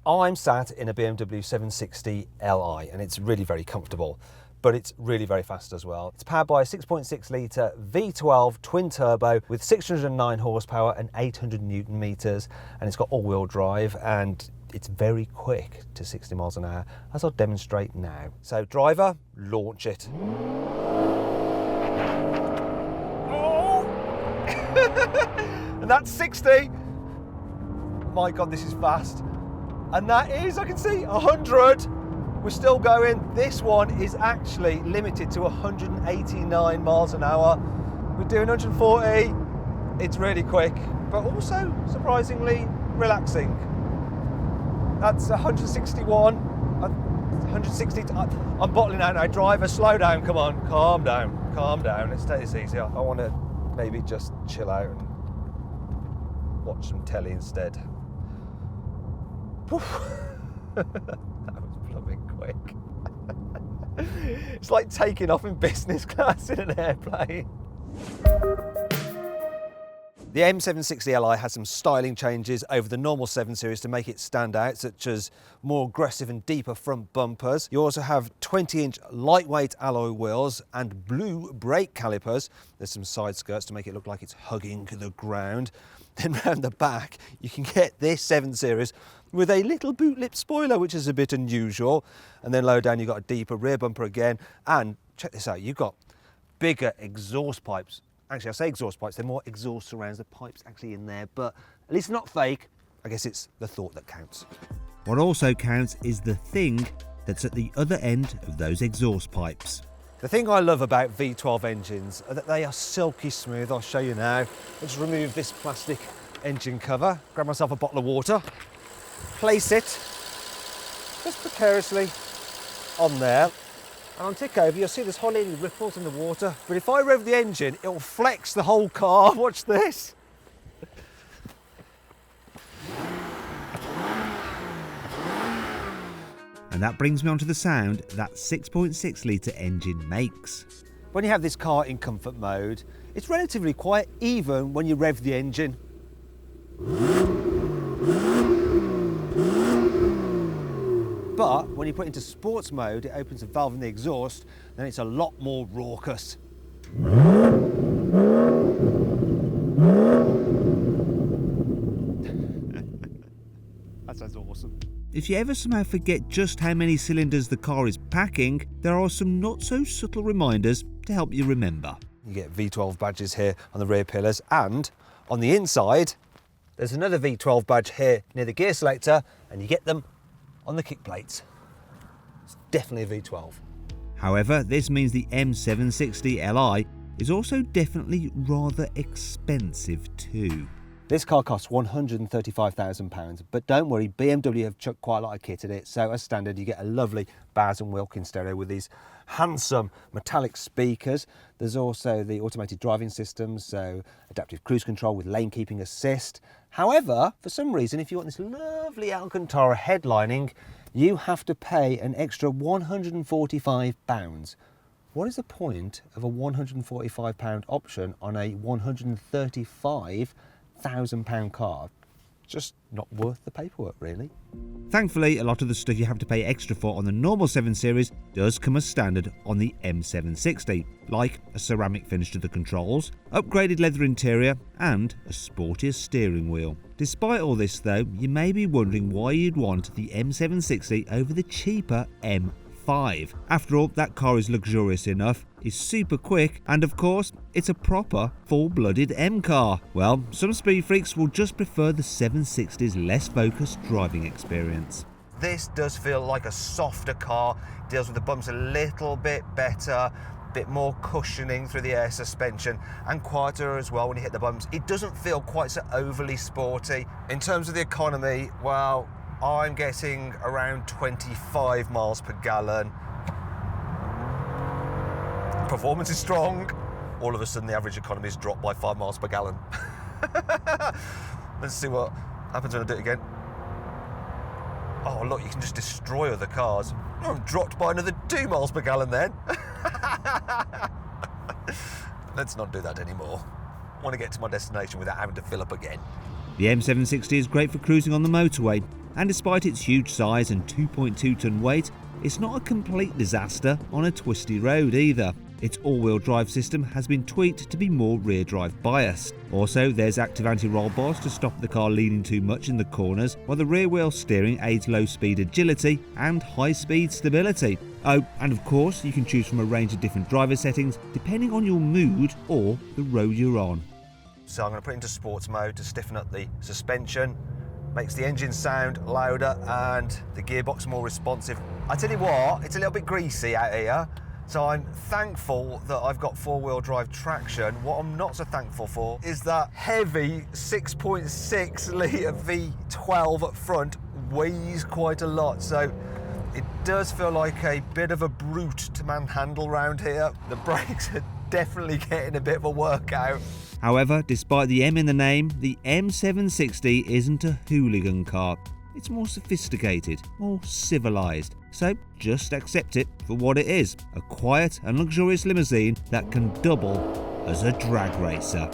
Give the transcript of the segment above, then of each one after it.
I'm sat in a BMW 760Li and it's really very comfortable, but it's really very fast as well. It's powered by a 6.6 litre V12 twin turbo with 609 horsepower and 800 Newton meters, and it's got all-wheel drive and it's very quick to 60 miles an hour, as I'll demonstrate now. So driver, launch it. Oh! And that's 60. My God, this is fast. And that is, I can see, 100. We're still going. This one is actually limited to 189 miles an hour. We're doing 140. It's really quick, but also surprisingly relaxing. That's 161, 160. I'm bottling out now. Driver, slow down, come on, calm down, calm down. Let's take this easy. I want to maybe just chill out and watch some telly instead. That was blooming quick. It's like taking off in business class in an airplane. The M760Li has some styling changes over the normal 7 Series to make it stand out, such as more aggressive and deeper front bumpers. You also have 20-inch lightweight alloy wheels and blue brake calipers. There's some side skirts to make it look like it's hugging the ground. Then round the back, you can get this 7 Series with a little boot lip spoiler, which is a bit unusual. And then lower down, you've got a deeper rear bumper again. And check this out, you've got bigger exhaust pipes. Actually, I say exhaust pipes, they're more exhaust surrounds, the pipes actually in there, but at least not fake. I guess it's the thought that counts. What also counts is the thing that's at the other end of those exhaust pipes. The thing I love about V12 engines are that they are silky smooth. I'll show you now. I'll just remove this plastic engine cover, grab myself a bottle of water, place it just precariously on there. And on tick over, you'll see there's hardly any ripples in the water. But if I rev the engine, it'll flex the whole car. Watch this. And that brings me on to the sound that 6.6 litre engine makes. When you have this car in comfort mode, it's relatively quiet, even when you rev the engine. But when you put it into sports mode, it opens a valve in the exhaust, then it's a lot more raucous. That sounds awesome. If you ever somehow forget just how many cylinders the car is packing, there are some not so subtle reminders to help you remember. You get V12 badges here on the rear pillars, and on the inside, there's another V12 badge here near the gear selector, and you get them on the kick plates. It's definitely a V12. However, this means the M760Li is also definitely rather expensive too. This car costs £135,000, but don't worry, BMW have chucked quite a lot of kit at it, so as standard you get a lovely Bowers & Wilkins stereo with these handsome metallic speakers. There's also the automated driving system, so adaptive cruise control with lane keeping assist. However, for some reason, if you want this lovely Alcantara headlining, you have to pay an extra £145. What is the point of a £145 option on a £135,000 car? Just not worth the paperwork, really. Thankfully, a lot of the stuff you have to pay extra for on the normal 7 Series does come as standard on the M760, like a ceramic finish to the controls, upgraded leather interior, and a sportier steering wheel. Despite all this though, you may be wondering why you'd want the M760 over the cheaper M5. After all, that car is luxurious enough, is super quick, and of course, it's a proper, full-blooded M car. Well, some speed freaks will just prefer the 760's less focused driving experience. This does feel like a softer car, deals with the bumps a little bit better, a bit more cushioning through the air suspension, and quieter as well when you hit the bumps. It doesn't feel quite so overly sporty. In terms of the economy, well, I'm getting around 25 miles per gallon. Performance is strong. All of a sudden the average economy has dropped by 5 miles per gallon. Let's see what happens when I do it again. Oh look, you can just destroy other cars. Oh, I'm dropped by another 2 miles per gallon then. Let's not do that anymore. I want to get to my destination without having to fill up again. The M760 is great for cruising on the motorway, And despite its huge size and 2.2 ton weight, it's not a complete disaster on a twisty road either. Its all-wheel drive system has been tweaked to be more rear-drive biased. Also, there's active anti-roll bars to stop the car leaning too much in the corners, while the rear-wheel steering aids low-speed agility and high-speed stability. Oh, and of course, you can choose from a range of different driver settings depending on your mood or the road you're on. So I'm going to put it into sports mode to stiffen up the suspension. Makes the engine sound louder and the gearbox more responsive. I tell you what, it's a little bit greasy out here, so I'm thankful that I've got four-wheel drive traction. What I'm not so thankful for is that heavy 6.6 litre V12 up front weighs quite a lot, so it does feel like a bit of a brute to manhandle round here. The brakes are definitely getting a bit of a workout. However, despite the M in the name, the M760 isn't a hooligan car. It's more sophisticated, more civilised. So just accept it for what it is, a quiet and luxurious limousine that can double as a drag racer.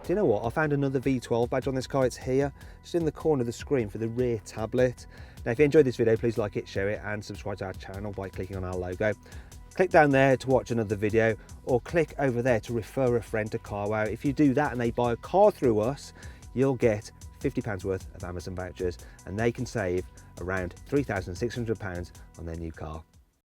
Do you know what? I found another V12 badge on this car. It's here, just in the corner of the screen for the rear tablet. Now, if you enjoyed this video, please like it, share it, and subscribe to our channel by clicking on our logo. Click down there to watch another video, or click over there to refer a friend to Carwow. If you do that and they buy a car through us, you'll get £50 worth of Amazon vouchers, and they can save around £3,600 on their new car.